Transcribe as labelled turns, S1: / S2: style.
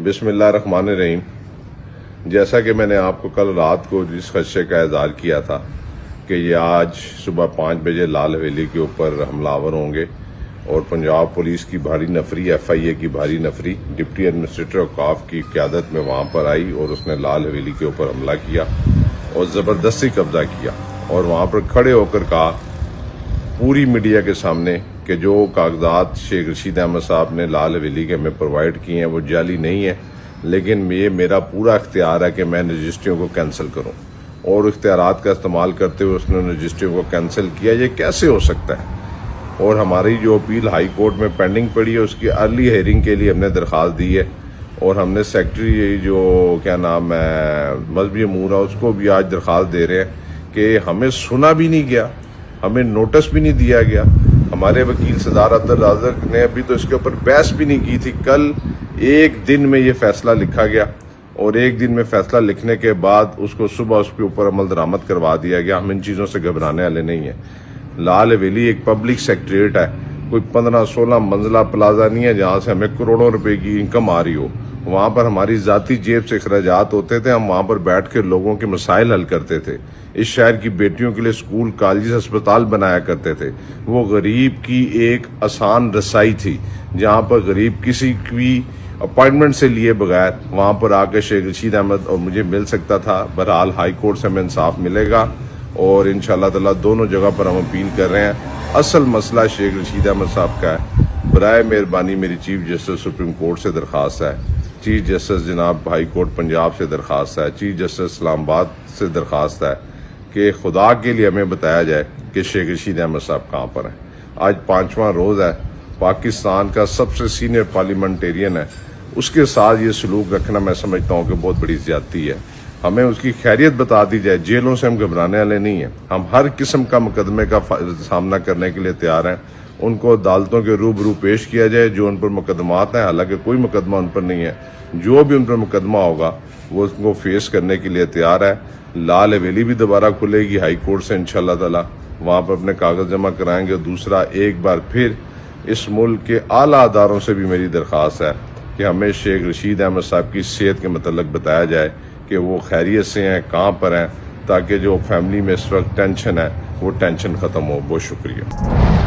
S1: بسم اللہ الرحمن الرحیم۔ جیسا کہ میں نے آپ کو کل رات کو جس خدشے کا اظہار کیا تھا کہ یہ آج صبح 5 بجے لال حویلی کے اوپر حملہ آور ہوں گے اور پنجاب پولیس کی بھاری نفری FIA کی بھاری نفری ڈپٹی ایڈمنسٹریٹر اوقاف کی قیادت میں وہاں پر آئی اور اس نے لال حویلی کے اوپر حملہ کیا اور زبردستی قبضہ کیا اور وہاں پر کھڑے ہو کر کہا پوری میڈیا کے سامنے کہ جو کاغذات شیخ رشید احمد صاحب نے لال حویلی کے ہمیں پرووائڈ کیے ہیں وہ جعلی نہیں ہیں، لیکن یہ میرا پورا اختیار ہے کہ میں رجسٹریوں کو کینسل کروں، اور اختیارات کا استعمال کرتے ہوئے اس نے رجسٹریوں کو کینسل کیا۔ یہ کیسے ہو سکتا ہے؟ اور ہماری جو اپیل ہائی کورٹ میں پینڈنگ پڑی ہے اس کی ارلی ہیئرنگ کے لیے ہم نے درخواست دی ہے اور ہم نے سیکرٹری جو کیا نام ہے مذہبی امور ہے اس کو بھی آج درخواست دے رہے ہیں کہ ہمیں سنا بھی نہیں گیا، ہمیں نوٹس بھی نہیں دیا گیا۔ ہمارے وکیل صدارت عبدالرازق نے ابھی تو اس کے اوپر بحث بھی نہیں کی تھی، کل ایک دن میں یہ فیصلہ لکھا گیا اور ایک دن میں فیصلہ لکھنے کے بعد اس کو صبح اس کے اوپر عمل درآمد کروا دیا گیا۔ ہم ان چیزوں سے گھبرانے والے نہیں ہیں۔ لال حویلی ایک پبلک سیکریٹریٹ ہے، کوئی 15-16 منزلہ پلازا نہیں ہے جہاں سے ہمیں کروڑوں روپے کی انکم آ رہی ہو۔ وہاں پر ہماری ذاتی جیب سے اخراجات ہوتے تھے، ہم وہاں پر بیٹھ کے لوگوں کے مسائل حل کرتے تھے، اس شہر کی بیٹیوں کے لیے اسکول کالجز ہسپتال بنایا کرتے تھے۔ وہ غریب کی ایک آسان رسائی تھی جہاں پر غریب کسی بھی اپائنٹمنٹ سے لیے بغیر وہاں پر آ کے شیخ رشید احمد اور مجھے مل سکتا تھا۔ بہرحال ہائی کورٹ سے ہمیں انصاف ملے گا اور انشاءاللہ تعالیٰ دونوں جگہ پر ہم اپیل کر رہے ہیں۔ اصل مسئلہ شیخ رشید احمد صاحب کا ہے۔ برائے مہربانی میری چیف جسٹس سپریم کورٹ سے درخواست ہے، چیف جسٹس جناب ہائی کورٹ پنجاب سے درخواست ہے، چیف جسٹس اسلام آباد سے درخواست ہے کہ خدا کے لیے ہمیں بتایا جائے کہ شیخ رشید احمد صاحب کہاں پر ہیں۔ آج 5واں روز ہے، پاکستان کا سب سے سینئر پارلیمنٹیرین ہے، اس کے ساتھ یہ سلوک رکھنا میں سمجھتا ہوں کہ بہت بڑی زیادتی ہے۔ ہمیں اس کی خیریت بتا دی جائے، جیلوں سے ہم گھبرانے والے نہیں ہیں، ہم ہر قسم کا مقدمے کا سامنا کرنے کے لیے تیار ہیں۔ ان کو عدالتوں کے روبرو پیش کیا جائے جو ان پر مقدمات ہیں، حالانکہ کوئی مقدمہ ان پر نہیں ہے، جو بھی ان پر مقدمہ ہوگا وہ اس کو فیس کرنے کے لیے تیار ہے۔ لال حویلی بھی دوبارہ کھلے گی ہائی کورٹ سے انشاءاللہ تعالی، وہاں پر اپنے کاغذ جمع کرائیں گے۔ دوسرا، ایک بار پھر اس ملک کے اعلیٰ اداروں سے بھی میری درخواست ہے کہ ہمیں شیخ رشید احمد صاحب کی صحت کے متعلق بتایا جائے کہ وہ خیریت سے ہیں، کہاں پر ہیں، تاکہ جو فیملی میں اس وقت ٹینشن ہے وہ ٹینشن ختم ہو۔ بہت شکریہ۔